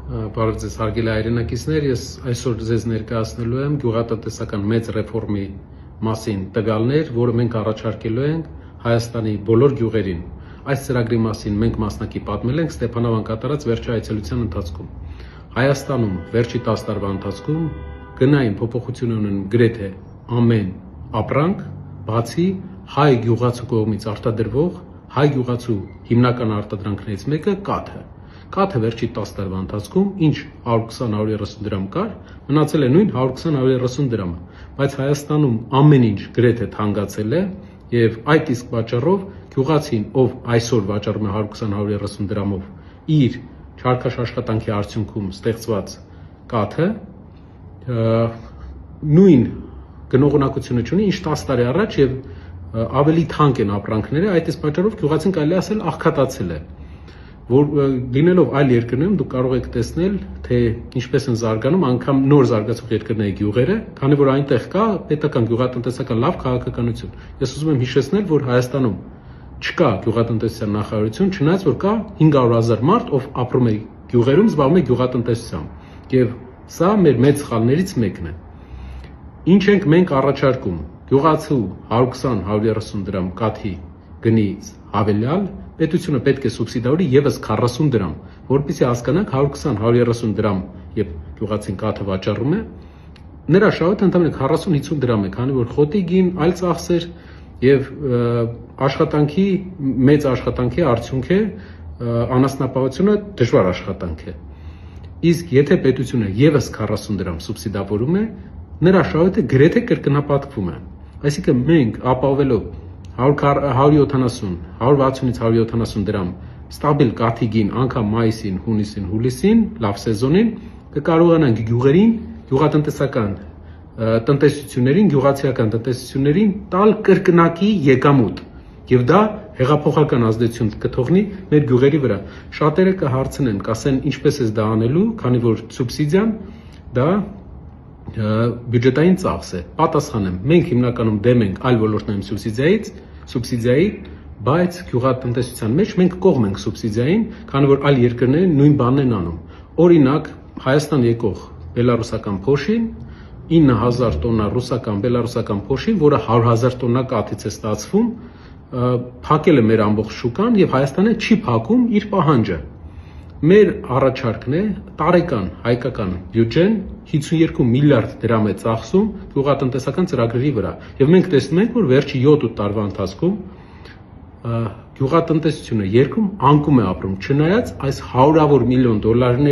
Բարև ձեզ հարգելի հայրենակիցներ, ես այսօր ձեզ ներկայացնելու եմ գյուղատնտեսական մեծ ռեֆորմի մասին տվյալներ, որը մենք առաջարկելու ենք Հայաստանի բոլոր գյուղերին։ Այս ծրագրի մասին մենք մասնակի պատմել ենք Ստեփանավան կատարած վերջի այցելության ընթացքում։ Հայաստանում վերջի 10 տարվա ընթացքում գնային փոփոխություն ունեն գրեթե ամեն ապրանք, բացի հայ գյուղացու կողմից արտադրվող հայ գյուղացու հիմնական արտադրանքներից մեկը կաթը։ Կաթը վերջի 10 տարվա ընթացքում ինչ 120-130 դրամ կար, մնացել է նույն 120-130 դրամը, բայց Հայաստանում ամեն ինչ գրեթե թանկացել է եւ այդ իսկ պատճառով գյուղացին, ով այսօր վաճառում է 120-130 դրամով իր չարքաշ աշխատանքի արդյունքում ստեղծված կաթը, նույն գնողունակությունը չունի, ինչ 10 տարի առաջ եւ ավելի թանկ են ապրանքները, այդ իսկ պատճառով գյուղացին կարելի ասել աղքատացել է։ Որ լինելով այլ երկրներում դուք կարող եք տեսնել, թե ինչպես են զարգանում անգամ նոր զարգացող երկրների գյուղերը, քանի որ այնտեղ կա պետական գյուղատնտեսական լավ քաղաքականություն։ Ես ուզում եմ հիշեցնել, որ Հայաստանում չկա գյուղատնտեսության նախարարություն, չնայած որ կա 500,000 մարդ, ով ապրում է գյուղերում, զբաղվում է գյուղատնտեսությամբ։ Եվ սա մեր մեծ սխալներից մեկն է։ Ինչ ենք մենք առաջարկում։ Գյուղացու 120-130 դրամ կաթի գնից հավելյալ պետությունը պետք է սուբսիդավորի եւս 40 դրամ, որպեսզի հասկանանք 120-130 դրամ, երբ գյուղացին կաթը վաճառում է, նրա շահույթը ընդամենը 40-50 դրամ է, քանի որ խոտի գին, այլ ծախսեր եւ աշխատանքի մեծ աշխատանքի արդյունք է, անասնապահությունը դժվար աշխատանք է։ Իսկ եթե պետությունը եւս 40 դրամ սուբսիդավորում է, նրա շահույթը գրեթե կրկնապատկվում է։ Այսինքն մենք ապահովելով 170, 160-ից 170 դրամ ստաբիլ կաթի գին անգամ մայիսին, հունիսին, հուլիսին, լավ սեզոնին կկարողանանք գյուղերին, գյուղատնտեսական տնտեսություններին, գյուղացիական տնտեսություններին տալ կրկնակի եկամուտ եւ դա հեղափոխական ազդեցություն կթողնի մեր գյուղերի վրա։ Շատերը կհարցնեն, կասեն ինչպես է դա անելու, քանի որ սուբսիդիան դա բյուջետային ծախս է։ Պատասխանեմ, մենք հիմնականում դեմ ենք այլ ոլորտներում սուբսիդիայի, բայց գյուղատնտեսության մեջ մենք կողմ ենք սուբսիդիային, քանի որ այլ երկրները նույն բանն են անում։ Օրինակ, Հայաստան եկող բելարուսական փոշին 9000 տոննա ռուսական բելարուսական փոշին, որը 100,000 տոննա կաթից է ստացվում, փակել է մեր ամբողջ շուկան եւ Հայաստանը չի փակում իր պահանջը։ Մեր առաջարկն է տարեկան հայկական բյուջեն 52 միլիարդ դրամ է ծախսում գյուղատնտեսական ծրագրերի վրա եւ մենք տեսնում ենք, որ վերջի 7-8 տարվա ընթացքում գյուղատնտեսությունը երկրում անկում է ապրում, չնայած այս հարյուրավոր միլիոն դոլարների